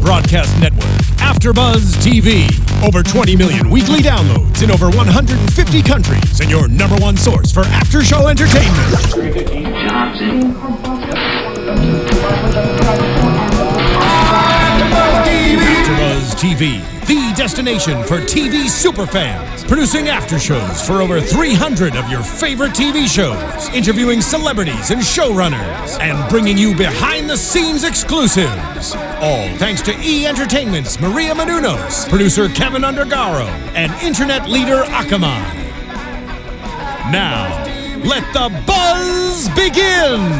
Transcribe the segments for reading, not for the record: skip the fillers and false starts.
broadcast network, AFTERBUZZ TV. Over 20 million weekly downloads in over 150 countries, and your number one source for after-show entertainment. AFTERBUZZ TV, the destination for TV superfans. Producing aftershows for over 300 of your favorite TV shows. Interviewing celebrities and showrunners. And bringing you behind-the-scenes exclusives. All thanks to E! Entertainment's Maria Menounos, producer Kevin Undergaro, and internet leader Akamai. Now, let the buzz begin!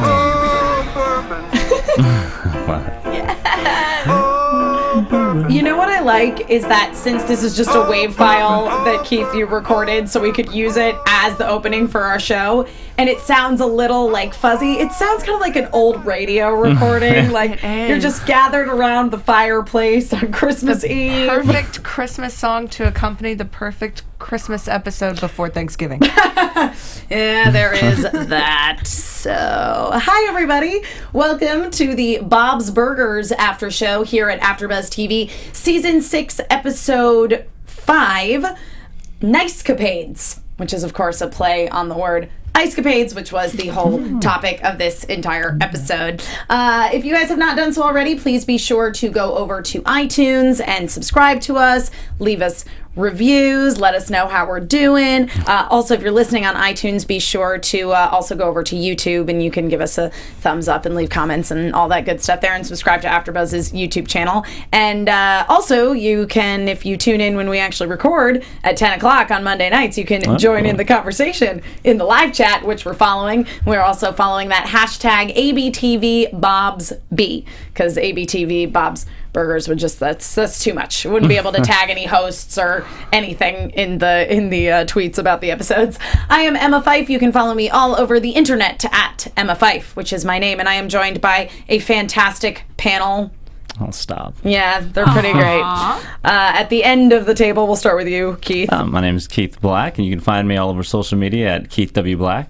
You know what I like is that since this is just a WAV file that Keith, you recorded so we could use it as the opening for our show, and it sounds a little like fuzzy. It sounds kind of like an old radio recording. Like you're just gathered around the fireplace on Christmas Eve. Perfect Christmas song to accompany the perfect Christmas episode before Thanksgiving. Yeah, there is that. So, hi everybody. Welcome to the Bob's Burgers after show here at AfterBuzz TV, Season 6, Episode 5, Nice-capades, which is of course a play on the word Ice-Capades, which was the whole topic of this entire episode. If you guys have not done so already, please be sure to go over to iTunes and subscribe to us, leave us reviews, let us know how we're doing. Also, if you're listening on iTunes, be sure to also go over to YouTube and you can give us a thumbs up and leave comments and all that good stuff there, and subscribe to AfterBuzz's YouTube channel. And also, you can, if you tune in when we actually record at 10 o'clock on Monday nights, you can join in the conversation in the live chat, which we're following. We're also following that hashtag ABTVBobsB, because ABTV Bob's Burgers would just, that's too much. Wouldn't be able to tag any hosts or anything in the tweets about the episodes. I am Emma Fyffe. You can follow me all over the internet at Emma Fyffe, which is my name, and I am joined by a fantastic panel. I'll stop. Yeah, they're pretty great. At the end of the table, we'll start with you, Keith. My name is Keith Black, and you can find me all over social media at Keith W. Black.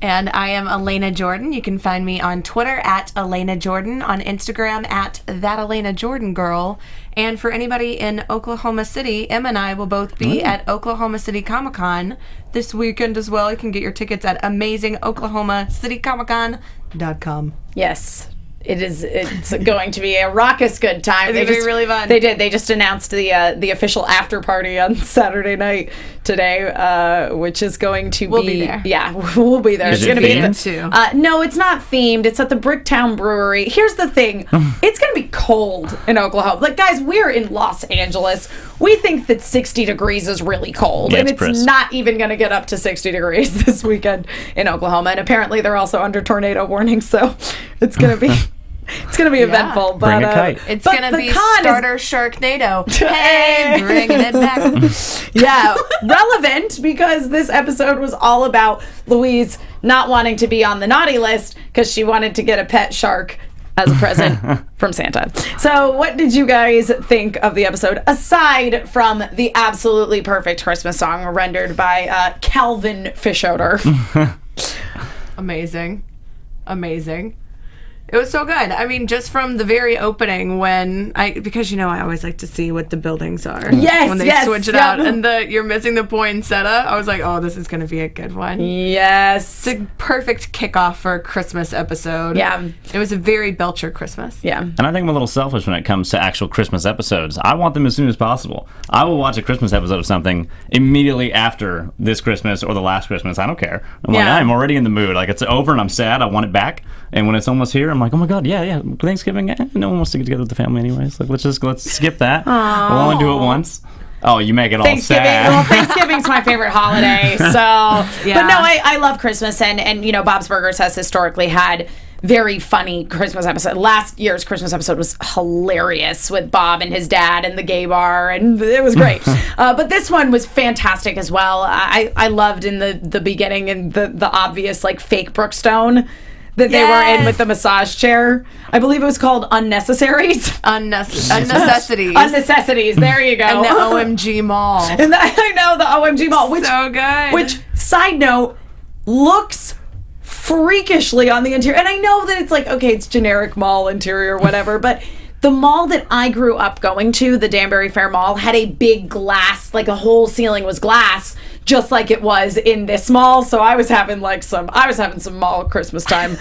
And I am Alana Jordan. You can find me on Twitter at Alana Jordan, on Instagram at That Alana Jordan Girl. And for anybody in Oklahoma City, Emma and I will both be at Oklahoma City Comic Con this weekend as well. You can get your tickets at AmazingOklahomaCityComicCon.com. Yes. It's going to be a raucous good time. It's going to be really fun. They did. They just announced the official after party on Saturday night today, which is going to We'll be there. Yeah, we'll be there. Is it's it going to be too? No, it's not themed. It's at the Bricktown Brewery. Here's the thing. It's going to be cold in Oklahoma. Like, guys, we're in Los Angeles. We think that 60 degrees is really cold, and it's not even going to get up to 60 degrees this weekend in Oklahoma. And apparently they're also under tornado warning, so it's going to be eventful. But bring a kite. It's going to be starter Sharknado. Hey, bringing it back. Yeah, relevant, because this episode was all about Louise not wanting to be on the naughty list because she wanted to get a pet shark as a present from Santa. So what did you guys think of the episode, aside from the absolutely perfect Christmas song rendered by Calvin Fischoeder? Amazing. It was so good. I mean, just from the very opening because I always like to see what the buildings are. Yes, when they switch it out, and you're missing the poinsettia. I was like, oh, this is going to be a good one. Yes. It's a perfect kickoff for a Christmas episode. Yeah. It was a very Belcher Christmas. Yeah. And I think I'm a little selfish when it comes to actual Christmas episodes. I want them as soon as possible. I will watch a Christmas episode of something immediately after this Christmas or the last Christmas. I don't care. I'm like, I'm already in the mood. Like, it's over and I'm sad. I want it back. And when it's almost here, I'm like, oh my God, yeah, Thanksgiving, no one wants to get together with the family anyways. Like, let's skip that. Aww. We'll only do it once. Oh, you make it all sad. Well, Thanksgiving's my favorite holiday, so. Yeah. But no, I love Christmas, and Bob's Burgers has historically had very funny Christmas episode. Last year's Christmas episode was hilarious with Bob and his dad and the gay bar, and it was great. But this one was fantastic as well. I loved in the beginning and the obvious like fake Brookstone that they were in with the massage chair. I believe it was called Unnecessaries. Unnecessities. Unnecessities. There you go. And the OMG Mall. And I know, the OMG Mall. Which, so good. Which, side note, looks freakishly on the interior. And I know that it's like, okay, it's generic mall interior or whatever, but the mall that I grew up going to, the Danbury Fair Mall, had a big glass, like a whole ceiling was glass, just like it was in this mall. So I was having some mall Christmas time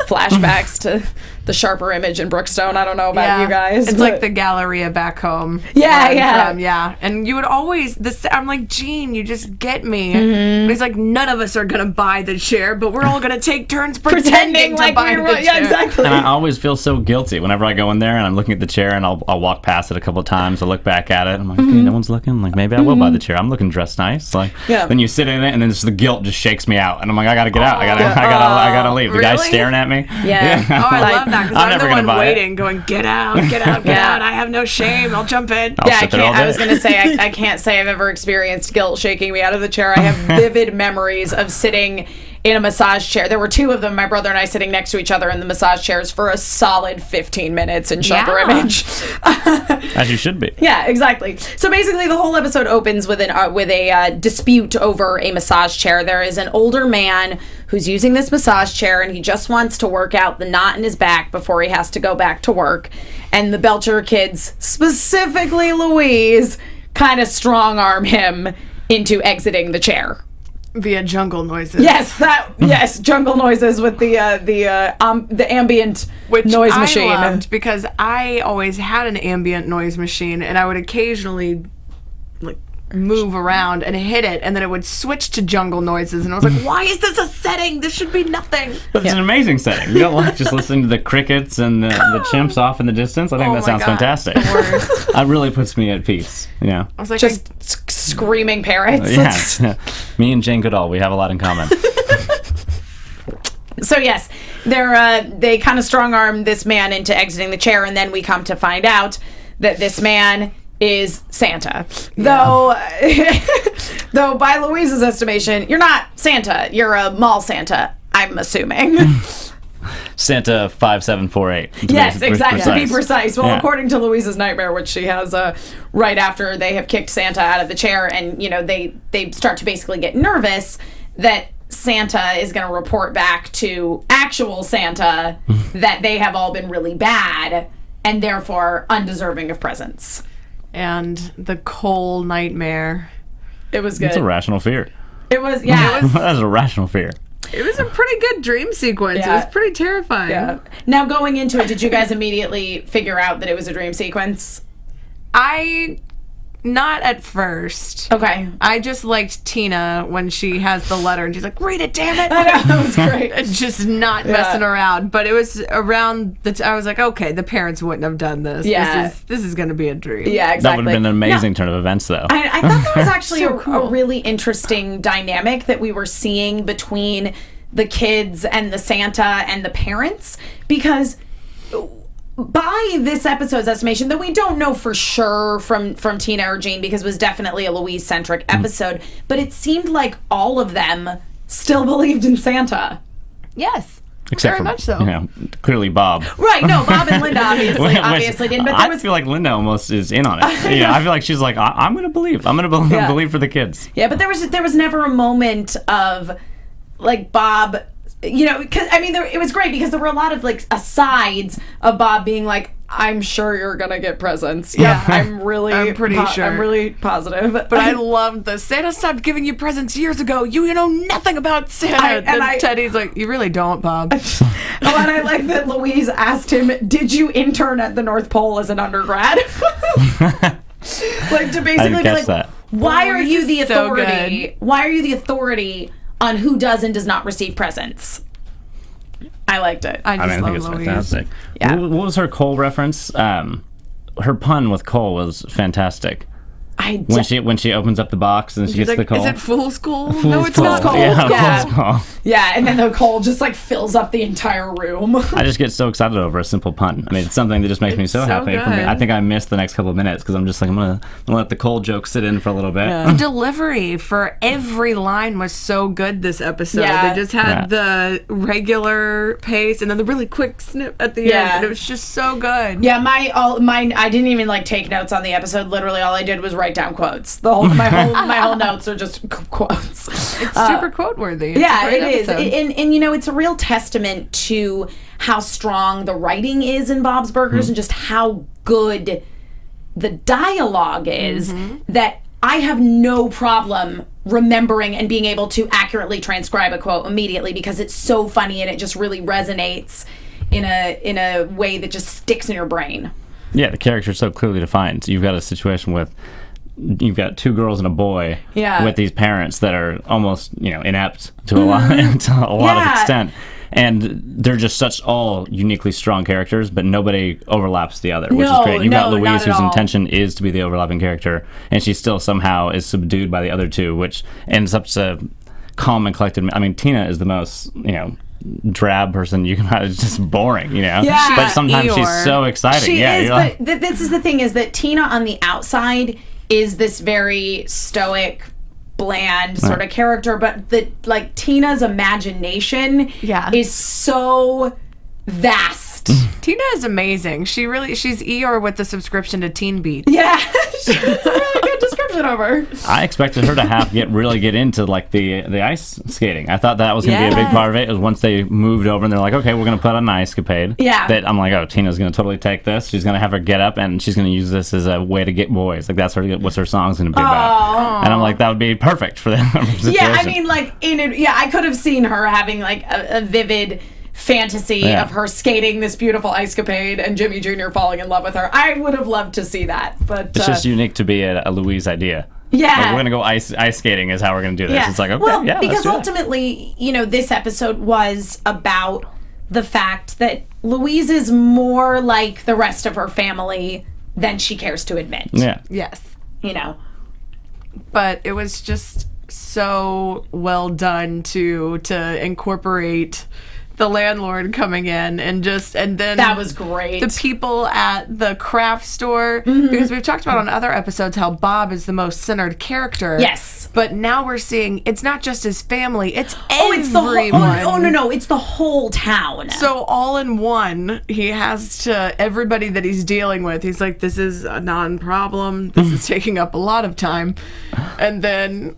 flashbacks to the Sharper Image in Brookstone. I don't know about you guys. It's like the Galleria back home. Yeah. And you would always, I'm like, Gene, you just get me. And he's like, none of us are going to buy the chair, but we're all going to take turns pretending to buy the chair. Yeah, exactly. And I always feel so guilty whenever I go in there and I'm looking at the chair and I'll walk past it a couple of times. I'll look back at it. I'm like, okay, no one's looking. Like, maybe I will buy the chair. I'm looking dressed nice. Like, then you sit in it and then just the guilt just shakes me out. And I'm like, I got to get out. I gotta leave. The guy's staring at me. Yeah. Oh, I love that, because I'm never the gonna one buy waiting, going, get out. I have no shame. I'll jump in. I was going to say, I can't say I've ever experienced guilt shaking me out of the chair. I have vivid memories of sitting in a massage chair. There were two of them, my brother and I, sitting next to each other in the massage chairs for a solid 15 minutes in Sharper Image. As you should be. Yeah, exactly. So basically, the whole episode opens with a dispute over a massage chair. There is an older man who's using this massage chair, and he just wants to work out the knot in his back before he has to go back to work. And the Belcher kids, specifically Louise, kind of strong-arm him into exiting the chair. Via jungle noises. Yes, jungle noises with the ambient noise machine. I loved, because I always had an ambient noise machine, and I would occasionally move around and hit it, and then it would switch to jungle noises, and I was like, why is this a setting? This should be nothing. But it's an amazing setting. You don't like just listening to the crickets and the chimps off in the distance. I think that sounds fantastic. It really puts me at peace. I was like, just screaming parrots. Yeah. Me and Jane Goodall, we have a lot in common. So yes, they kind of strong arm this man into exiting the chair, and then we come to find out that this man is Santa. Though by Louise's estimation, you're not Santa. You're a mall Santa, I'm assuming. Santa 5748. Yes, exactly. To be precise. Well, according to Louise's nightmare, which she has right after they have kicked Santa out of the chair, and they start to basically get nervous that Santa is going to report back to actual Santa that they have all been really bad and therefore undeserving of presents. And the coal nightmare. It was good. It's a rational fear. It was, yeah. That's a rational fear. It was a pretty good dream sequence. Yeah. It was pretty terrifying. Yeah. Now, going into it, did you guys immediately figure out that it was a dream sequence? Not at first. Okay. I just liked Tina when she has the letter and she's like, read it, damn it. I know, that was great. Just not messing around. But it was around I was like, okay, the parents wouldn't have done this. Yeah. This is going to be a dream. Yeah, exactly. That would have been an amazing turn of events, though. I thought that was actually a really interesting dynamic that we were seeing between the kids and the Santa and the parents, because by this episode's estimation, though we don't know for sure from Tina or Jane, because it was definitely a Louise-centric episode, but it seemed like all of them still believed in Santa. Yes. Except very much so. Clearly Bob. Right, no, Bob and Linda obviously didn't, but I feel like Linda almost is in on it. I feel like she's like, I'm going to believe. I'm going to believe for the kids. Yeah, but there was never a moment of, like, Bob... because it was great because there were a lot of asides of Bob being like, "I'm sure you're gonna get presents." Yeah, I'm pretty sure. I'm really positive. But I loved the Santa stopped giving you presents years ago. You know nothing about Santa. And Teddy's like, "You really don't, Bob." And I like that Louise asked him, "Did you intern at the North Pole as an undergrad?" To basically be like, that. Why are you the authority? Why are you the authority on who does and does not receive presents? I liked it. I think it's Louise. Fantastic. Yeah. What was her coal reference? Her pun with coal was fantastic. When she opens up the box and she gets the coal. Is it fool's coal? No, it's not coal. Yeah, fool's coal. Yeah, and then the coal just fills up the entire room. I just get so excited over a simple pun. It's something that just makes me so happy. For me. I think I missed the next couple of minutes because I'm just like, I'm gonna let the coal joke sit in for a little bit. Yeah. The delivery for every line was so good this episode. Yeah. They just had the regular pace and then the really quick snip at the end. And it was just so good. Yeah, mine. I didn't even take notes on the episode. Literally, all I did was write write down quotes. My whole notes are just quotes. It's super quote worthy. Yeah, it is. And you know, it's a real testament to how strong the writing is in Bob's Burgers and just how good the dialogue is that I have no problem remembering and being able to accurately transcribe a quote immediately because it's so funny and it just really resonates in a way that just sticks in your brain. Yeah, the character's so clearly defined. You've got a situation with you've got two girls and a boy with these parents that are almost, inept to a lot of extent. And they're just such all uniquely strong characters, but nobody overlaps the other, which is great. You've got Louise, whose intention is to be the overlapping character, and she still somehow is subdued by the other two, which ends up a calm and collected. I mean, Tina is the most, drab person you can have. It's just boring, Yeah. But sometimes she's so exciting. She is, but this is the thing, is that Tina on the outside is this very stoic, bland sort of character, but Tina's imagination is so vast. Tina is amazing. She's Eeyore with the subscription to Teen Beat. Yeah, that's a really good description of her. I expected her to really get into the ice skating. I thought that was going to be a big part of it. It was once they moved over and they're like, okay, we're going to put on an Ice-Capade. Yeah. That I'm like, oh, Tina's going to totally take this. She's going to have her get up and she's going to use this as a way to get boys. Like that's what's her song's going to be about. And I'm like, that would be perfect for them. Yeah, I mean, I could have seen her having a vivid fantasy of her skating this beautiful Ice-Capade and Jimmy Jr. falling in love with her. I would have loved to see that, but it's just unique to be a Louise idea. Yeah, we're gonna go ice skating is how we're gonna do this. Yeah. It's like, okay, because ultimately, this episode was about the fact that Louise is more like the rest of her family than she cares to admit. Yeah. Yes. But it was just so well done to incorporate the landlord coming in and then that was great. The people at the craft store, because we've talked about on other episodes how Bob is the most centered character. Yes, but now we're seeing it's not just his family; it's everyone. It's the whole town. So all in one, he has to everybody that he's dealing with. He's like, "This is a non-problem. This is taking up a lot of time," and then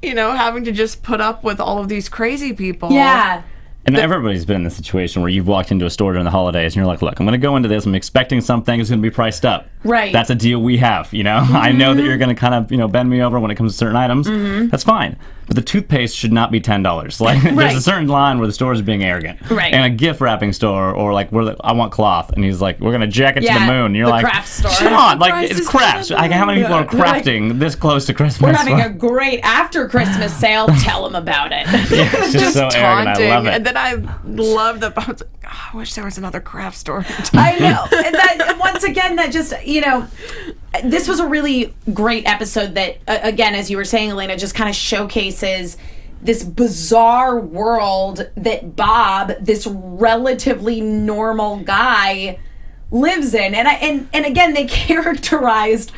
having to just put up with all of these crazy people. Yeah. And everybody's been in this situation where you've walked into a store during the holidays and you're like, look, I'm going to go into this. I'm expecting something. It's going to be priced up. Right. That's a deal we have, I know that you're going to kind of, bend me over when it comes to certain items. That's fine. But the toothpaste should not be $10. Like, there's a certain line where the store is being arrogant. Right. And a gift wrapping store or I want cloth. And he's like, we're going to jack it to the moon. And you're the like, craft store. Come on. Like, it's crafts. Like, how many people are crafting this close to Christmas? We're having a great after Christmas sale. Tell them about it. Yeah, it's just so arrogant. I love it. And then I love that. I was like, I wish there was another craft store. I know. And that, once again, that just, this was a really great episode that, again, as you were saying, Elena, just kind of showcases this bizarre world that Bob, this relatively normal guy, lives in. And again, they characterized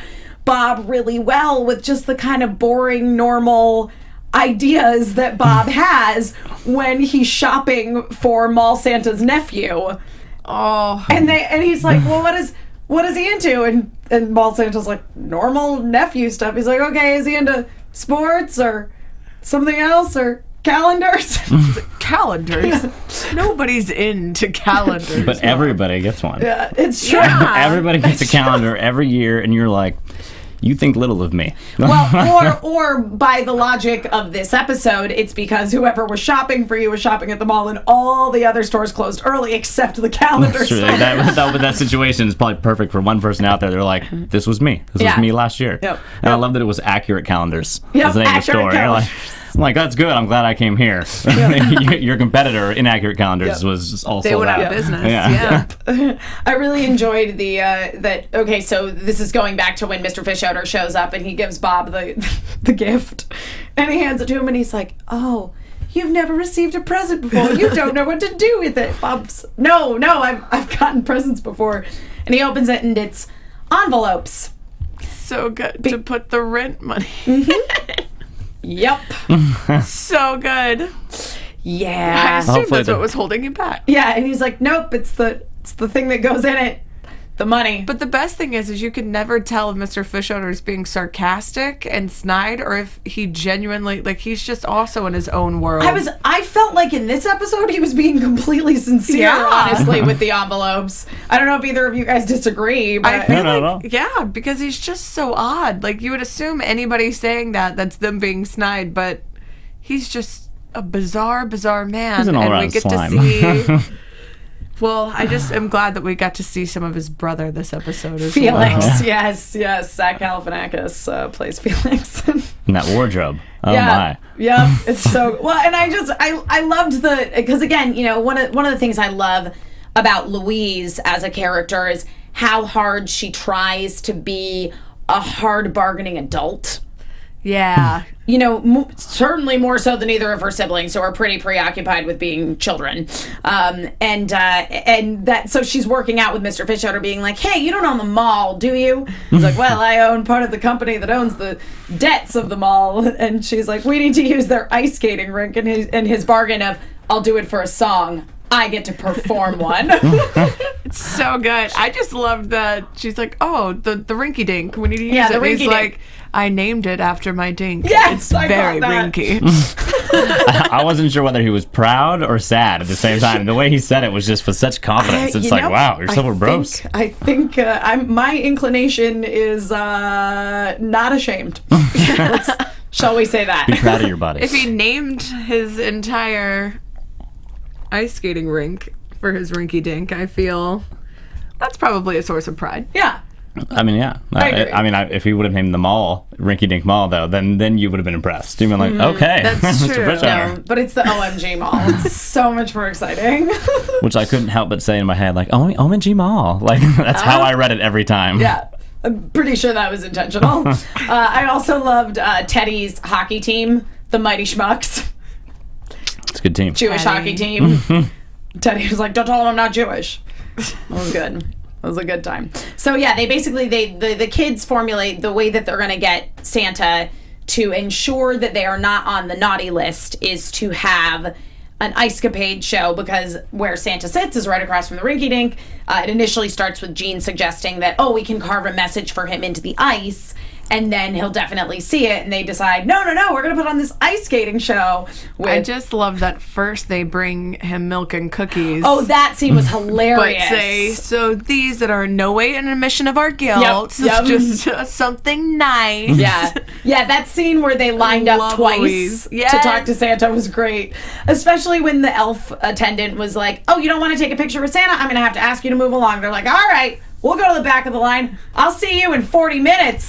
Bob really well with just the kind of boring, normal ideas that Bob has when he's shopping for Mall Santa's nephew. Oh. And he's like, well, what is he into? And Mall Santa's like, normal nephew stuff. He's like, okay, is he into sports or something else or calendars? Calendars? Nobody's into calendars. But everybody gets one. Yeah, it's true. Everybody gets a calendar every year, and you're like, you think little of me. Well, or by the logic of this episode, it's because whoever was shopping for you was shopping at the mall and all the other stores closed early except the calendar store. That situation is probably perfect for one person out there. They're like, this was me. This was me last year. Yep. And I love that it was Accurate Calendars. Yep, as the name of the store. You're like, I'm like, that's good. I'm glad I came here. Your competitor, Inaccurate Calendars, was just all they sold went out. out of business. Yeah. I really enjoyed the that. Okay, so this is going back to when Mr. Fishoeder shows up and he gives Bob the gift, and he hands it to him, and he's like, "Oh, you've never received a present before. You don't know what to do with it." Bob's, no, I've gotten presents before, and he opens it, and it's envelopes. So good to put the rent money. Yep. So good. Yeah. I assume that's what was holding him back. Yeah, and he's like, nope, it's the thing that goes in it. The money. But the best thing is you could never tell if Mr. Fishoeder is being sarcastic and snide or if he genuinely, like, he's just also in his own world. I felt like in this episode he was being completely sincere, honestly, with the envelopes. I don't know if either of you guys disagree, but I feel like, yeah, because he's just so odd. Like, you would assume anybody saying that's them being snide, but he's just a bizarre man. He's an all-around slime. To see... Well, I just am glad that we got to see some of his brother this episode as Felix, well. yes. Zach Galifianakis plays Felix. In that wardrobe. Oh yeah, my. Yeah, it's so well, and I loved because again, you know, one of the things I love about Louise as a character is how hard she tries to be a hard bargaining adult. Yeah. You know, certainly more so than either of her siblings, who are pretty preoccupied with being children. And that, so she's working out with Mr. Fishoeder being like, hey, you don't own the mall, do you? He's like, well, I own part of the company that owns the debts of the mall. And she's like, we need to use their ice skating rink, and his bargain of, I'll do it for a song. I get to perform one. It's so good. I just love that she's like, oh, the rinky dink. We need to use it. The He's rinky-dink. like, I named it after my dink. Yes, it's I very thought that. rinky. I wasn't sure whether he was proud or sad at the same time. The way he said it was just with such confidence. It's like, wow, you're so verbose. I think my inclination is not ashamed. Shall we say that? Be proud of your body. If he named his entire ice skating rink for his rinky dink, I feel that's probably a source of pride. Yeah. I mean, yeah. I agree. If he would have named the mall Rinky Dink Mall, though, then you would have been impressed. You'd been like, okay, That's Mr. true. Fishoeder. No, but it's the OMG Mall. It's so much more exciting. Which I couldn't help but say in my head, like, OMG Mall. Like, that's how I read it every time. Yeah. I'm pretty sure that was intentional. I also loved Teddy's hockey team, the Mighty Schmucks. It's a good team. Jewish hockey team. Teddy was like, don't tell him I'm not Jewish. That was good. It was a good time. So yeah, they basically, the kids formulate the way that they're going to get Santa to ensure that they are not on the naughty list is to have an Ice-Capade show, because where Santa sits is right across from the rinky dink. It initially starts with Jean suggesting that, we can carve a message for him into the ice, and then he'll definitely see it, and they decide, no, we're going to put on this ice skating show. I just love that first they bring him milk and cookies. Oh, that scene was hilarious. But say, so these that are in no way an admission of our guilt. Yep. Just something nice. Yeah, that scene where they lined up twice Louise. to talk to Santa was great. Especially when the elf attendant was like, you don't want to take a picture with Santa? I'm going to have to ask you to move along. They're like, all right, we'll go to the back of the line. I'll see you in 40 minutes.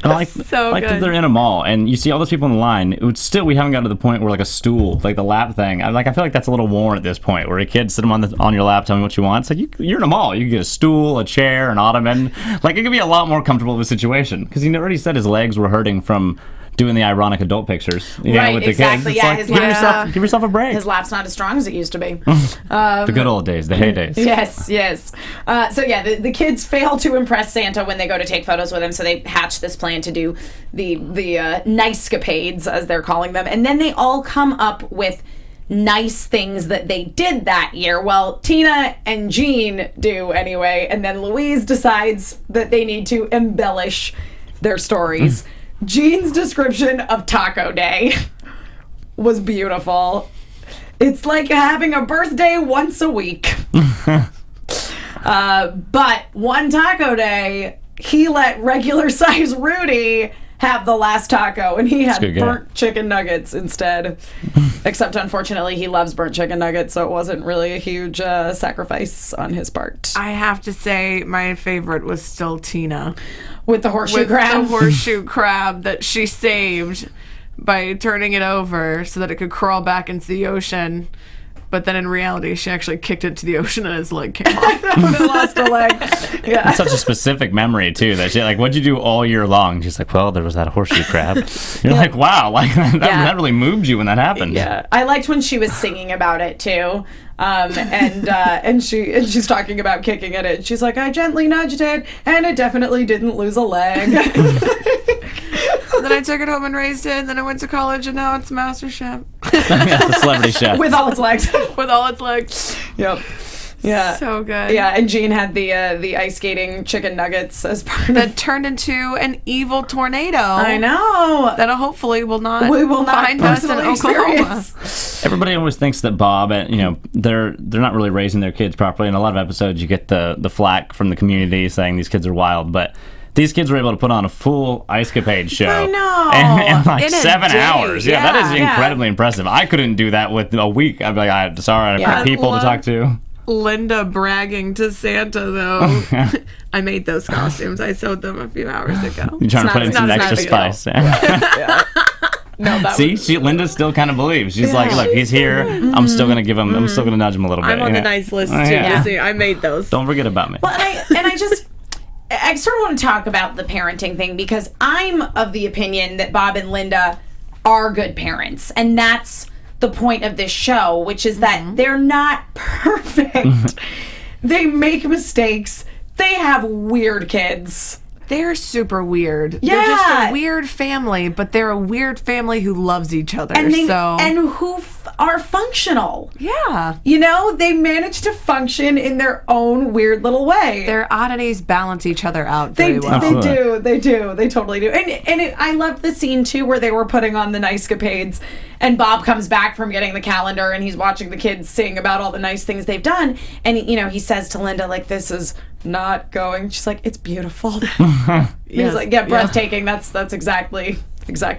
And like So that good. they're in a mall and you see all those people in the line. It would still, we haven't gotten to the point where like a stool, like the lap thing. I feel like that's a little worn at this point, where a kid sit them on your lap, tell me what you want. It's like you're in a mall. You can get a stool, a chair, an ottoman. Like it could be a lot more comfortable of a situation, because he already said his legs were hurting from doing the ironic adult pictures, Right, with the exactly, kids. yeah, It's his like, give yourself a break. His lap's not as strong as it used to be. The good old days, the heydays. Yes. So yeah, the kids fail to impress Santa when they go to take photos with him, so they hatch this plan to do the Nice-capades, as they're calling them, and then they all come up with nice things that they did that year. Well, Tina and Jean do anyway, and then Louise decides that they need to embellish their stories. Jean's description of Taco Day was beautiful. It's like having a birthday once a week. But one Taco Day, he let regular size Rudy have the last taco, and he had burnt chicken nuggets instead. Except, unfortunately, he loves burnt chicken nuggets, so it wasn't really a huge sacrifice on his part. I have to say, my favorite was still Tina. With the horseshoe crab? The horseshoe crab that she saved by turning it over so that it could crawl back into the ocean. But then in reality, she actually kicked it to the ocean and his leg came off. That would have lost a leg. Yeah. It's such a specific memory, too, that she, like, what'd you do all year long? She's like, well, there was that horseshoe crab. You're like, wow, like, that really moved you when that happened. Yeah. I liked when she was singing about it, too. And she's talking about kicking at it. She's like, I gently nudged it, and it definitely didn't lose a leg. And then I took it home and raised it, and then I went to college, and now it's Master Chef. Yeah, it's a celebrity chef. With all its legs. With all its legs. Yep. Yeah. So good. Yeah, and Jean had the ice skating chicken nuggets as part of That turned into an evil tornado. I know. That hopefully will not We will not find us in personally Oklahoma. experience. Everybody always thinks that Bob, and they're not really raising their kids properly. In a lot of episodes, you get the flack from the community saying these kids are wild, but these kids were able to put on a full Ice-Capades show. I know. In like In a 7 day. hours. Yeah, that is Yeah. incredibly impressive. I couldn't do that with a week. I'd be like, I've got people to talk to. Linda bragging to Santa, though. I made those costumes. I sewed them a few hours ago. You're trying to put in It's some not extra a big deal. spice. Yeah. No, that See, Linda still kind of believes. She's like, look, he's here. I'm still gonna give him. I'm still gonna nudge him a little bit. I'm on the nice list too. Yeah. See, I made those. Don't forget about me. Well, I sort of want to talk about the parenting thing because I'm of the opinion that Bob and Linda are good parents, and that's the point of this show, which is that they're not perfect. They make mistakes. They have weird kids. They're super weird. Yeah. They're just a weird family, but they're a weird family who loves each other. And so who are functional. yeah. They manage to function in their own weird little way. Their oddities balance each other out They, very well. they do. They totally do. I loved the scene, too, where they were putting on the Nice-capades, and Bob comes back from getting the calendar, and he's watching the kids sing about all the nice things they've done, and, he says to Linda, like, this is not going. She's like, it's beautiful. He's like, yeah, breathtaking. That's exactly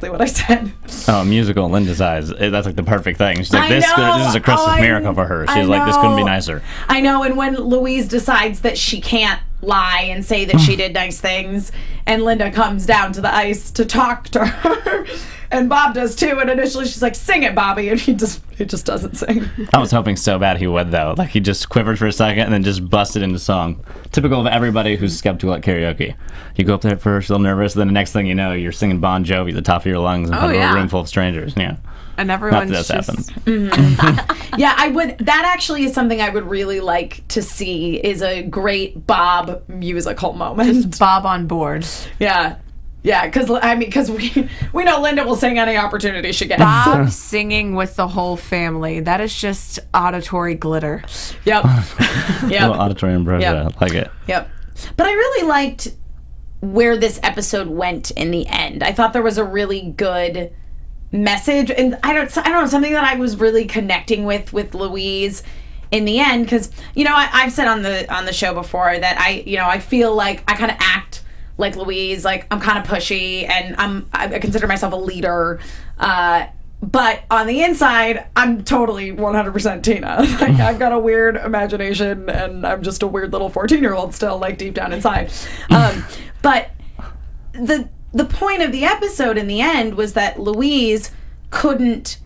what I said. Oh, musical in Linda's eyes. That's like the perfect thing. She's like, this is a Christmas miracle for her. She's like, this couldn't be nicer. I know, and when Louise decides that she can't lie and say that she did nice things, and Linda comes down to the ice to talk to her, and Bob does too, and initially she's like, sing it, Bobby, and he just doesn't sing. I was hoping so bad he would, though. Like, he just quivered for a second and then just busted into song. Typical of everybody who's skeptical at karaoke. You go up there at first, a little nervous, then the next thing you know, you're singing Bon Jovi at the top of your lungs in front of a room full of strangers. Yeah. And everyone's Not that just... happens. Yeah, I would. That actually is something I would really like to see. Is a great Bob musical moment. Bob on board. Yeah, because we know Linda will sing any opportunity she gets. Bob singing with the whole family. That is just auditory glitter. Yep. A little auditory ambrosia. Yep. I like it. Yep. But I really liked where this episode went in the end. I thought there was a really good message, and I don't know, something that I was really connecting with Louise in the end, because I've said on the show before that I feel like I kind of act like Louise, like I'm kind of pushy, and I consider myself a leader, but on the inside I'm totally 100% Tina. Like, I've got a weird imagination, and I'm just a weird little 14-year-old still, like, deep down inside. But the point of the episode in the end was that Louise couldn't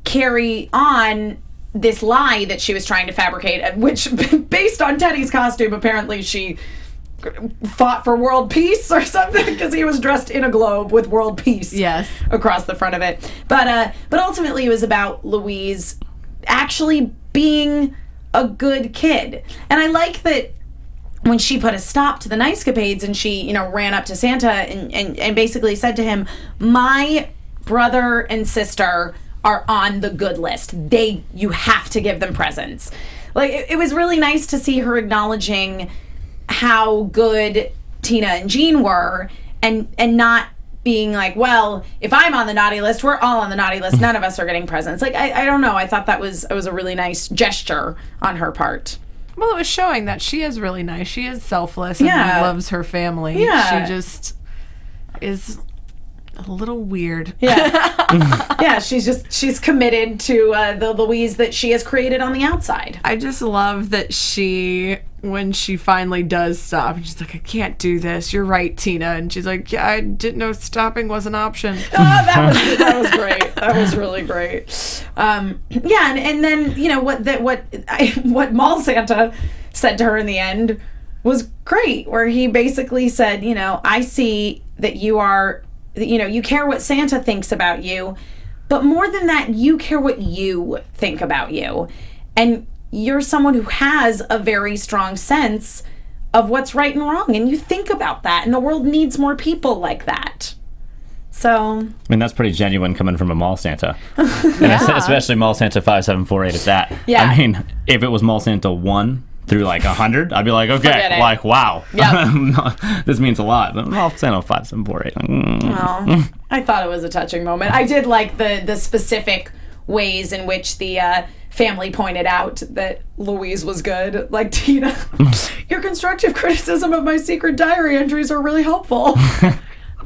carry on this lie that she was trying to fabricate, which, based on Teddy's costume, apparently she fought for world peace or something, because he was dressed in a globe with world peace across the front of it. But ultimately it was about Louise actually being a good kid. And I like that when she put a stop to the Nice-capades and she, ran up to Santa and basically said to him, my brother and sister are on the good list. You have to give them presents. Like, it was really nice to see her acknowledging how good Tina and Jean were, and not being like, well, if I'm on the naughty list, we're all on the naughty list. None of us are getting presents. Like, I don't know. I thought it was a really nice gesture on her part. Well, it was showing that she is really nice. She is selfless and loves her family. Yeah. She just is a little weird. Yeah. Yeah, she's committed to the Louise that she has created on the outside. I just love that when she finally does stop, she's like, I can't do this. You're right, Tina. And she's like, yeah, I didn't know stopping was an option. Oh, that was great. That was really great. Yeah, and then what Mall Santa said to her in the end was great, where he basically said, I see that you are, you care what Santa thinks about you, but more than that, you care what you think about you. And you're someone who has a very strong sense of what's right and wrong, and you think about that, and the world needs more people like that. So, I mean, that's pretty genuine coming from a Mall Santa. And especially Mall Santa 5748 at that. Yeah. I mean, if it was Mall Santa 1, through like 100, I'd be like, okay, Forget it. like, wow. Yep. This means a lot. But I'll say no 5, 7, 4, 8. Oh, I thought it was a touching moment. I did like the specific ways in which the family pointed out that Louise was good. Like, Tina, your constructive criticism of my secret diary entries are really helpful.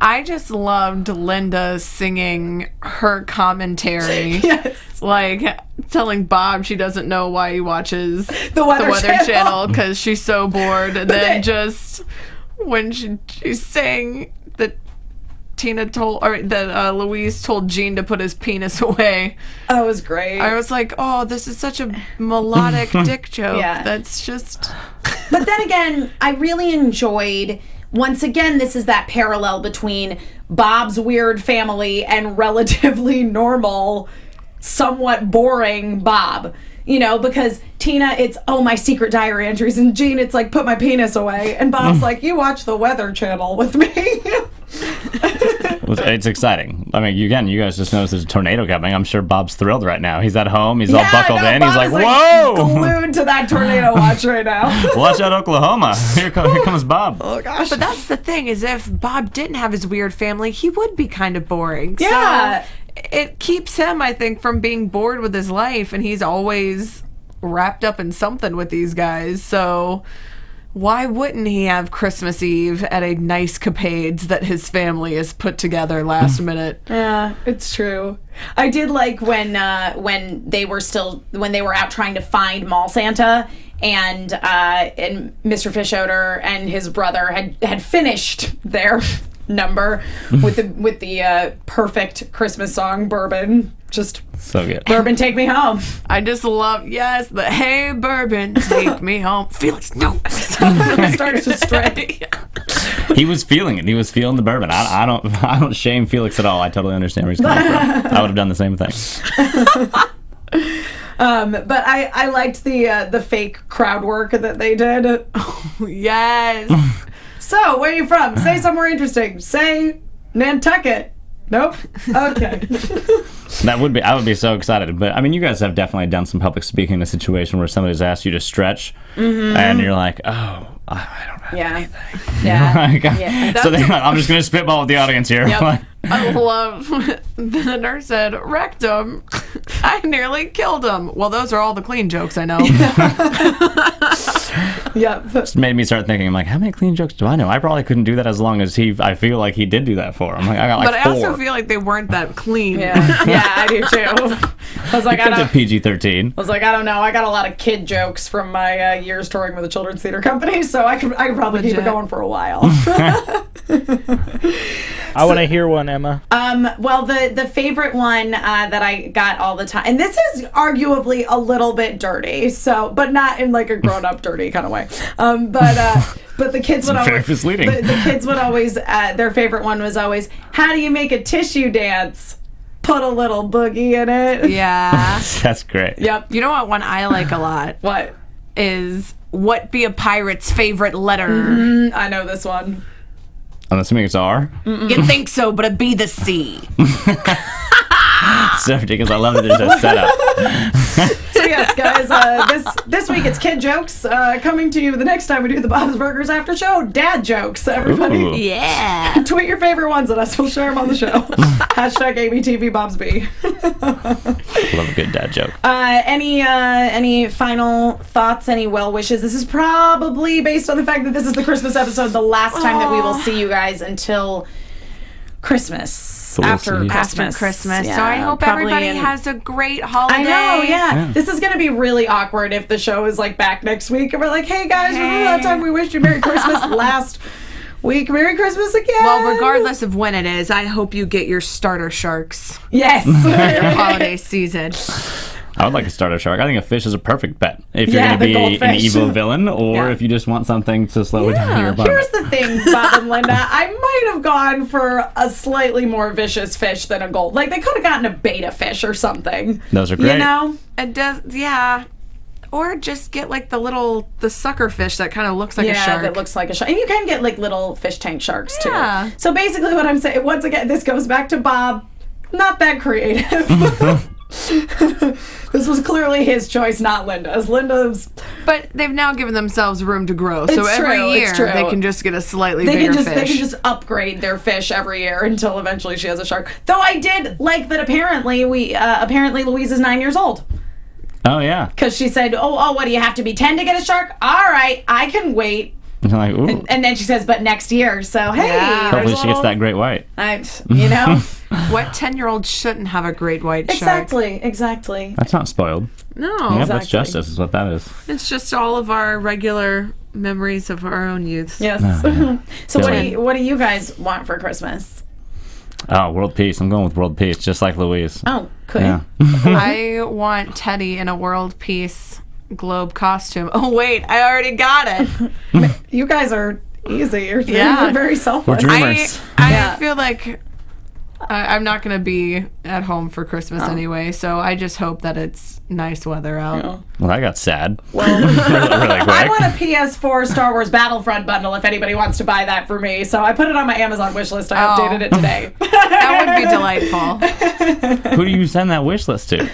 I just loved Linda singing her commentary. Yes. Like, telling Bob she doesn't know why he watches The Weather Channel. because she's so bored. And then just when she's saying that Louise told Gene to put his penis away. That was great. I was like, oh, this is such a melodic dick joke. Yeah. That's just... But then again, I really enjoyed, once again, this is that parallel between Bob's weird family and relatively normal, somewhat boring Bob. You know, because Tina, it's, oh, my secret diary entries. And Gene, it's like, put my penis away. And Bob's like, you watch the Weather Channel with me. It's exciting. I mean, you guys just noticed there's a tornado coming. I'm sure Bob's thrilled right now. He's at home. He's all buckled in. Bob He's like, is, whoa! Glued to that tornado watch right now. Watch out, Oklahoma. Here comes Bob. Oh, gosh. But that's the thing, is if Bob didn't have his weird family, he would be kind of boring. Yeah. So it keeps him, I think, from being bored with his life, and he's always wrapped up in something with these guys. So why wouldn't he have Christmas Eve at a Nice-capades that his family has put together last minute? Yeah, it's true. I did like when they were out trying to find Mall Santa, and Mr. Fischoeder and his brother had finished their number with the perfect Christmas song, Bourbon. Just so good. Bourbon, take me home. I just love, the hey Bourbon, take me home. Felix, no. Started to stray. He was feeling it. He was feeling the bourbon. I don't shame Felix at all. I totally understand where he's coming from. I would have done the same thing. But I liked the fake crowd work that they did. Yes. So, where are you from? Say somewhere interesting. Say Nantucket. Nope. Okay. I would be so excited. But I mean, you guys have definitely done some public speaking in a situation where somebody's asked you to stretch, and you're like, oh, I don't have anything. Yeah. So then I'm just gonna spitball with the audience here. Yep. I love the nurse said, rectum. I nearly killed him. Well, those are all the clean jokes I know. Yeah. Just made me start thinking, I'm like, how many clean jokes do I know? I probably couldn't do that as long as I feel like he did do that for. I'm like, I got like but 4. I also feel like they weren't that clean. Yeah, I do too. I was like, It comes to PG-13. I was like, I don't know. I got a lot of kid jokes from my years touring with a children's theater company, so I could probably keep it going for a while. I want to hear one, Emma. Well, the favorite one that I got all the time, and this is arguably a little bit dirty, but not in like a grown-up dirty kind of way. But the kids would Very always misleading. the kids would always their favorite one was always, how do you make a tissue dance? Put a little boogie in it. Yeah. That's great. Yep. You know what one I like a lot What? is what be a pirate's favorite letter? I know this one. I'm assuming it's R. You think so, but it be the C. So ridiculous. I love that there's a setup. So yes, guys, this week it's kid jokes coming to you the next time we do the Bob's Burgers After Show. Dad jokes, everybody. Ooh. Yeah. Tweet your favorite ones at us. We'll share them on the show. Hashtag ABTV Bob's B. Love a good dad joke. Any final thoughts? Any well wishes? This is probably based on the fact that this is the Christmas episode, the last time that we will see you guys until Christmas. After Christmas. Yeah, so I hope everybody has a great holiday. I know, yeah. This is going to be really awkward if the show is like back next week and we're like, hey guys, remember that time we wished you Merry Christmas last week? Merry Christmas again. Well, regardless of when it is, I hope you get your starter sharks Yes. for your holiday season. I would like a starter shark. I think a fish is a perfect bet. If you're going to the be an goldfish. evil villain, or if you just want something to slow down your bum. Here's the thing, Bob and Linda. I might have gone for a slightly more vicious fish than a gold. Like, they could have gotten a beta fish or something. Those are great. You know? It does, yeah. Or just get like the sucker fish that kind of looks like a shark. That looks like a shark. And you can get like little fish tank sharks Yeah. too. So basically what I'm saying, once again, this goes back to Bob. Not that creative. This was clearly his choice, not Linda's. Linda's. But But they've now given themselves room to grow. So every year they can just get a slightly bigger fish. They can just upgrade their fish every year until eventually she has a shark. Though I did like that apparently Louise is 9 years old. Oh, yeah. Because she said, oh, what do you have to be 10 to get a shark? All right, I can wait. Like, ooh. And then she says, but next year. So, hey. Yeah. Hopefully she gets that great white. What 10-year-old shouldn't have a great white shark? Exactly. That's not spoiled. No. Yeah, that's justice is what that is. It's just all of our regular memories of our own youth. Yes. So what do you guys want for Christmas? Oh, world peace. I'm going with world peace, just like Louise. Oh, cool. Yeah. I want Teddy in a world peace globe costume. Oh, wait, I already got it. You guys are easy. You're very selfless. We're dreamers. I feel like I'm not going to be at home for Christmas anyway, so I just hope that it's nice weather out. Yeah. Well, I got sad. Well, really quick. I want a PS4 Star Wars Battlefront bundle if anybody wants to buy that for me. So I put it on my Amazon wish list. I updated it today. That would be delightful. Who do you send that wish list to?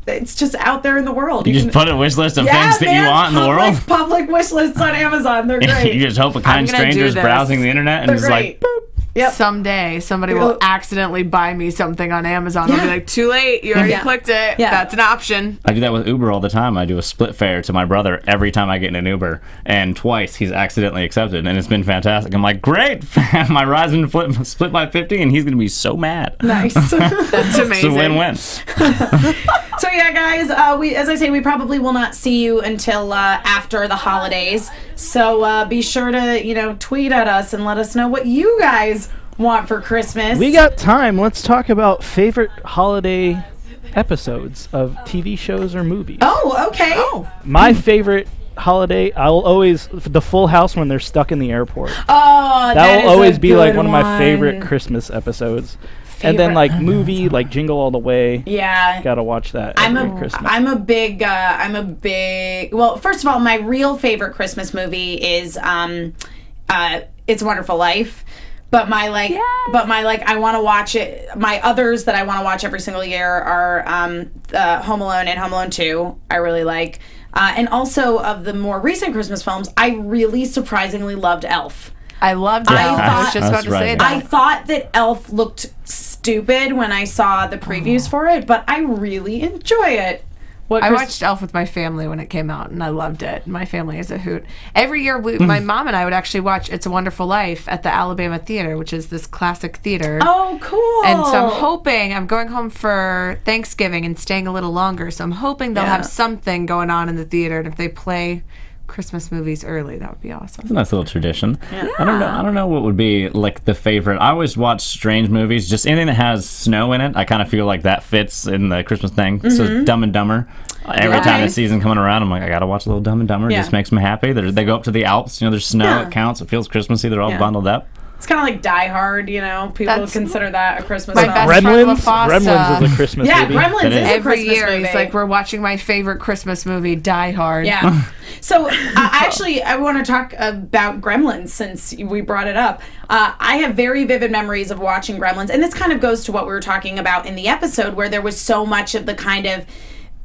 It's just out there in the world. You just put a wish list of things that you want in the world? Public wish lists on Amazon. They're great. You just hope a kind stranger's browsing the internet and They're just great. like, boop. Yep. Someday somebody will accidentally buy me something on Amazon. I'll be like, too late. You already clicked it. Yeah. That's an option. I do that with Uber all the time. I do a split fare to my brother every time I get in an Uber, and twice he's accidentally accepted, and it's been fantastic. I'm like, great, my ride's been split by 50, and he's going to be so mad. Nice. That's amazing. It's a win-win. So yeah, guys, as I say, we probably will not see you until after the holidays. So be sure to tweet at us and let us know what you guys want for Christmas. We got time. Let's talk about favorite holiday episodes of TV shows or movies. Oh, okay. My favorite holiday, I'll always the Full House when they're stuck in the airport. Oh, that will always be like one of my favorite Christmas episodes. And then like movie like Jingle All the Way. Yeah, gotta watch that every Christmas. I'm a big. Well, first of all, my real favorite Christmas movie is It's a Wonderful Life. But my I want to watch it. My others that I want to watch every single year are Home Alone and Home Alone 2. I really like, and also of the more recent Christmas films, I really surprisingly loved Elf. I loved Elf. I was just about to say that. I thought that Elf looked stupid when I saw the previews for it, but I really enjoy it. I watched Elf with my family when it came out, and I loved it. My family is a hoot. Every year, my mom and I would actually watch It's a Wonderful Life at the Alabama Theater, which is this classic theater. Oh, cool. And so I'm going home for Thanksgiving and staying a little longer, so I'm hoping they'll have something going on in the theater, and if they play Christmas movies early, that would be awesome. It's a nice little tradition. Yeah. I don't know what would be like the favorite. I always watch strange movies, just anything that has snow in it. I kind of feel like that fits in the Christmas thing. So Dumb and Dumber. Every time the season coming around, I'm like, I gotta watch a little Dumb and Dumber. It just makes me happy. They go up to the Alps. There's snow. It counts. It feels Christmassy. They're all bundled up. It's kind of like Die Hard, People consider that a Christmas my film. best friend Gremlins is a Christmas movie. Yeah, Gremlins is a every Christmas year movie. He's like, we're watching my favorite Christmas movie, Die Hard. Yeah. So I want to talk about Gremlins since we brought it up. I have very vivid memories of watching Gremlins, and this kind of goes to what we were talking about in the episode, where there was so much of the kind of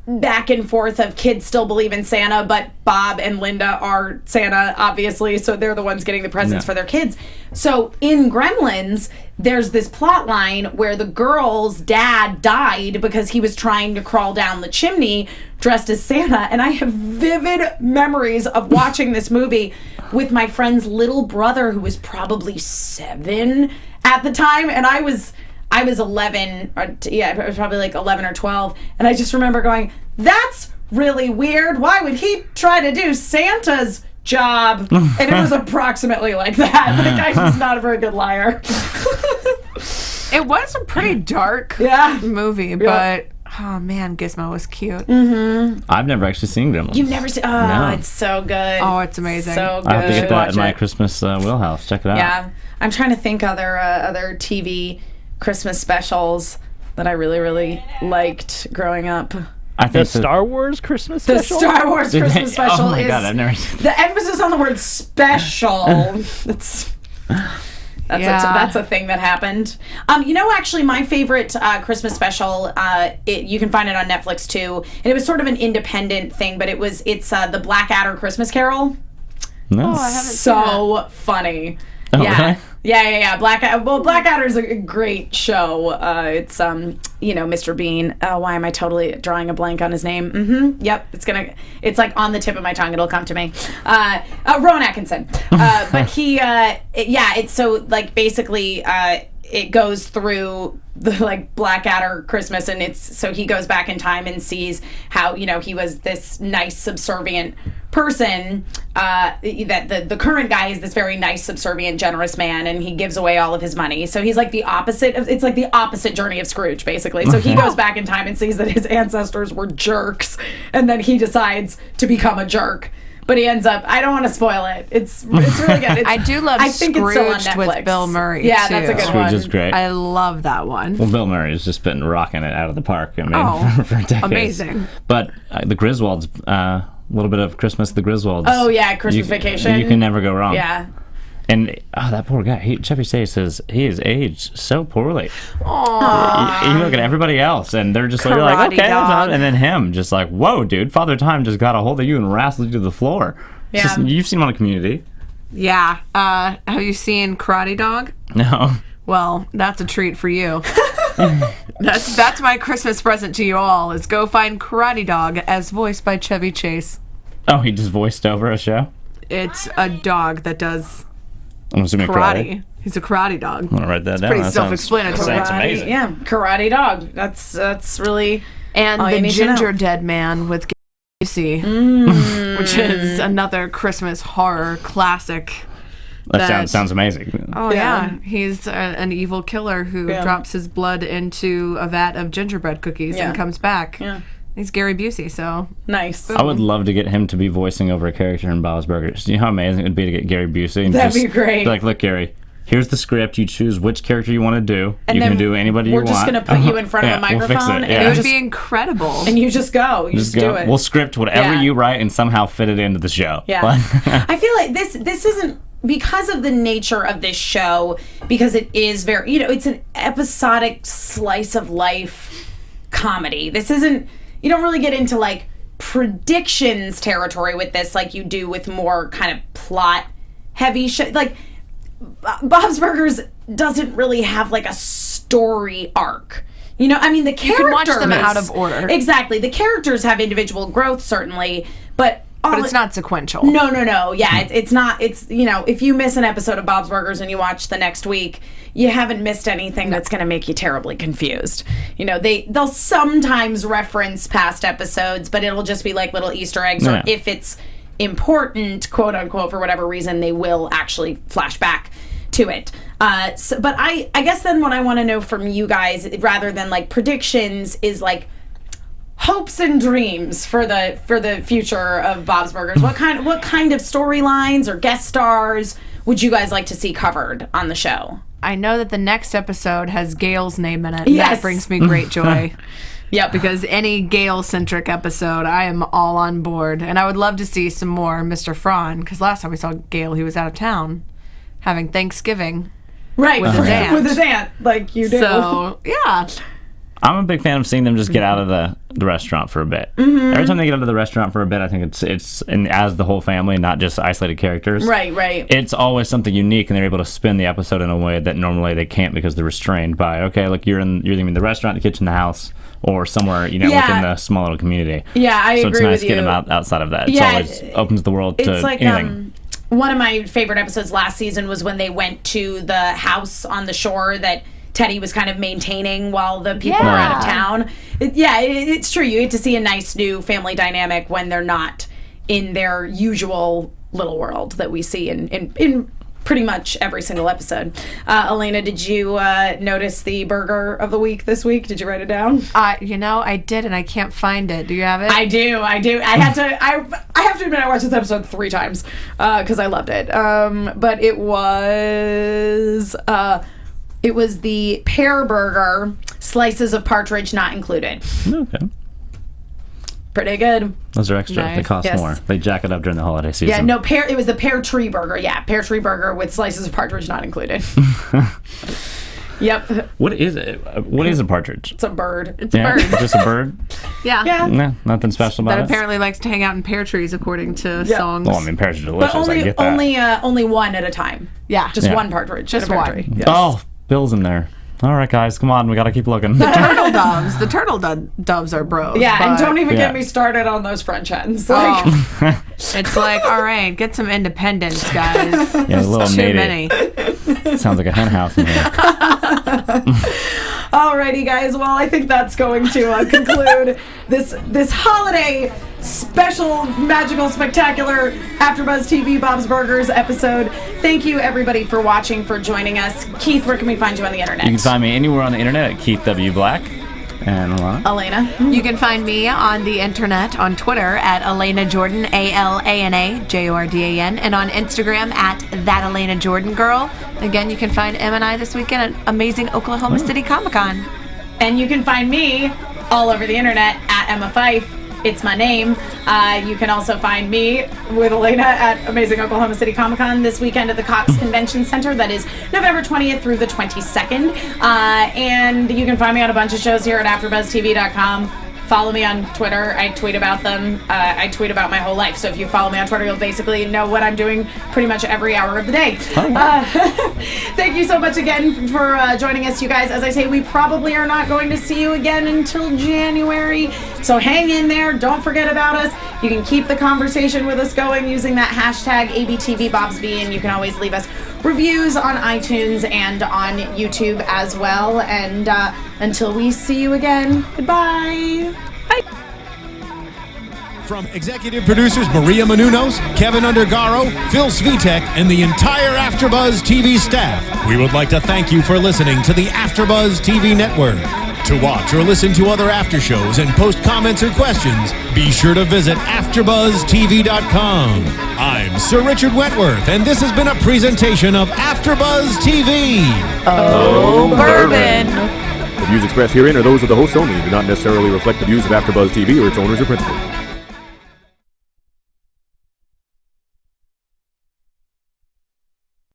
back and forth of kids still believe in Santa, but Bob and Linda are Santa, obviously, so they're the ones getting the presents for their kids. So in Gremlins, there's this plot line where the girl's dad died because he was trying to crawl down the chimney dressed as Santa, and I have vivid memories of watching this movie with my friend's little brother, who was probably 7 at the time, and I was 11, it was probably like 11 or 12, and I just remember going, that's really weird. Why would he try to do Santa's job? And it was approximately like that. The guy's just not a very good liar. It was a pretty dark movie, but oh man, Gizmo was cute. I've never actually seen Gremlins. You've never seen? Oh, no. It's so good. Oh, it's amazing. So good. I have to get that in my Christmas wheelhouse. Check it out. Yeah, I'm trying to think other TV Christmas specials that I really, really liked growing up. I think the Star Wars Christmas special? The Star Wars Christmas special oh my God, I've never seen the emphasis on the word special. That's a thing that happened. Actually, my favorite Christmas special, you can find it on Netflix too, and it was sort of an independent thing, but it's the Blackadder Christmas Carol. No. Oh, I haven't seen So funny. Oh, Yeah. really? Yeah. Blackadder's a great show. It's Mr. Bean. Oh, why am I totally drawing a blank on his name? Yep, it's like on the tip of my tongue. It'll come to me. Rowan Atkinson. But it's so like basically it goes through the like Blackadder Christmas, and so he goes back in time and sees how he was this nice subservient person, that the current guy is this very nice subservient generous man, and he gives away all of his money. So he's like the opposite of, it's like the opposite journey of Scrooge basically. So he goes back in time and sees that his ancestors were jerks, and then he decides to become a jerk. But he ends up, I don't want to spoil it. It's really good. I do love Scrooged with Bill Murray, Yeah, too. that's a good Scrooge one. is great. I love that one. Well, Bill Murray has just been rocking it out of the park. I mean, for decades. Amazing. But the Griswolds, a little bit of Christmas, the Griswolds. Oh, yeah, Christmas Vacation. You can never go wrong. Yeah. And that poor guy, Chevy Chase says he is aged so poorly. Aww. You look at everybody else, and they're just like, you're like, Karate okay, that's dog. all. And then him, just like, whoa, dude, Father Time just got a hold of you and wrestled you to the floor. Yeah. Just, you've seen him on a Community. Yeah. Have you seen Karate Dog? No. Well, that's a treat for you. That's my Christmas present to you all, is go find Karate Dog as voiced by Chevy Chase. Oh, he just voiced over a show? It's a dog that does I'm assuming karate. He's a karate dog. I'm going to write that down. pretty That sounds- self-explanatory. Sounds Karate, amazing. yeah, Karate Dog. That's really And all you The need to know. Ginger Dead Man with Busey, which is another Christmas horror classic. That sounds amazing. Oh, Yeah. yeah. He's an evil killer who Yeah. drops his blood into a vat of gingerbread cookies Yeah. and comes back. Yeah. He's Gary Busey, so... Nice. I would love to get him to be voicing over a character in Bob's Burgers. Do you know how amazing it would be to get Gary Busey? And That'd just be great. Be like, look, Gary, here's the script. You choose which character you want to do. And You then can do anybody you we're want. just gonna put you in front of a We'll fix microphone it. and It Yeah. would just- be incredible. And you just go. You just go. do it. We'll script whatever Yeah. you write and somehow fit it into the show. Yeah. I feel like this isn't, because of the nature of this show, because it is very, it's an episodic slice of life comedy. This isn't, you don't really get into like predictions territory with this like you do with more kind of plot heavy show. Like Bob's Burgers doesn't really have like a story arc. I mean, the characters... can watch them out of order. Exactly. The characters have individual growth, certainly, but it's not sequential. No. Yeah, it's not. It's, if you miss an episode of Bob's Burgers and you watch the next week, you haven't missed anything that's going to make you terribly confused. They'll sometimes reference past episodes, but it'll just be like little Easter eggs, or Yeah. if it's important, quote unquote, for whatever reason, they will actually flash back to it. But I guess then what I want to know from you guys, rather than like predictions, is like hopes and dreams for the future of Bob's Burgers. What kind of storylines or guest stars would you guys like to see covered on the show? I know that the next episode has Gail's name in it. Yes. That brings me great joy. Yep. Because any Gale-centric episode, I am all on board. And I would love to see some more Mr. Fraun, because last time we saw Gale, he was out of town having Thanksgiving. Right. With his aunt. With his aunt, like you do. So, yeah. I'm a big fan of seeing them just get out of the restaurant for a bit. Mm-hmm. Every time they get out of the restaurant for a bit, I think it's as the whole family, not just isolated characters. Right. It's always something unique, and they're able to spin the episode in a way that normally they can't, because they're restrained by, okay, look, you're in the restaurant, the kitchen, the house, or somewhere, within the small little community. Yeah, I so agree it's nice with to get you. them outside of that. Yeah, It opens the world to It's like anything. One of my favorite episodes last season was when they went to the house on the shore that Teddy was kind of maintaining while the people were out of town. It's true. You get to see a nice new family dynamic when they're not in their usual little world that we see in pretty much every single episode. Elena, did you notice the burger of the week this week? Did you write it down? I did, and I can't find it. Do you have it? I do. I have to admit, I watched this episode 3 times because I loved it. But it was the pear burger, slices of partridge not included. Okay. Pretty good. Those are extra. Nice. They cost Yes. more. They jack it up during the holiday season. Yeah, no, it was the pear tree burger. Yeah, pear tree burger with slices of partridge not included. Yep. What is it? What is a partridge? It's a bird. It's a bird. Just a bird? Yeah. Yeah. No, nothing special about That it. apparently likes to hang out in pear trees, according to songs. Well, I mean, pears are delicious. But I get that. only one at a time. Yeah. Just Yeah. one partridge. Just at a pear one. tree. Yes. Oh, Bill's in there. All right, guys, come on. We got to keep looking. Turtle doves. The turtle doves are bros. Yeah, and but don't even Yeah. get me started on those French hens. Like, Oh. It's like, all right, get some independence, guys. Yeah, a little Too matey. many. Sounds like a hen house in here. alrighty, guys. Well, I think that's going to conclude this holiday special, magical, spectacular AfterBuzz TV Bob's Burgers episode. Thank you, everybody, for watching, for joining us. Keith, where can we find you on the internet? You can find me anywhere on the internet at Keith W. Black. And Alana. Elena. You can find me on the internet on Twitter at Alana Jordan, ALANA JORDAN, and on Instagram at That Alana Jordan Girl. Again, you can find Em and I this weekend at amazing Oklahoma City Comic-Con. And you can find me all over the internet at Emma Fyffe. It's my name. You can also find me with Elena at Amazing Oklahoma City Comic Con this weekend at the Cox Convention Center. That is November 20th through the 22nd. And you can find me on a bunch of shows here at AfterBuzzTV.com. Follow me on Twitter. I tweet about them. I tweet about my whole life. So if you follow me on Twitter, you'll basically know what I'm doing pretty much every hour of the day. Thank you so much again for joining us, you guys. As I say, we probably are not going to see you again until January. So hang in there. Don't forget about us. You can keep the conversation with us going using that hashtag ABTVBobsB, and you can always leave us reviews on iTunes and on YouTube as well. And until we see you again, goodbye. From executive producers Maria Menounos, Kevin Undergaro, Phil Svitek, and the entire AfterBuzz TV staff, we would like to thank you for listening to the AfterBuzz TV network. To watch or listen to other after shows and post comments or questions, be sure to visit AfterBuzzTV.com. I'm Sir Richard Wentworth, and this has been a presentation of AfterBuzz TV. Oh, bourbon. The views expressed herein are those of the host only and do not necessarily reflect the views of AfterBuzz TV or its owners or principals.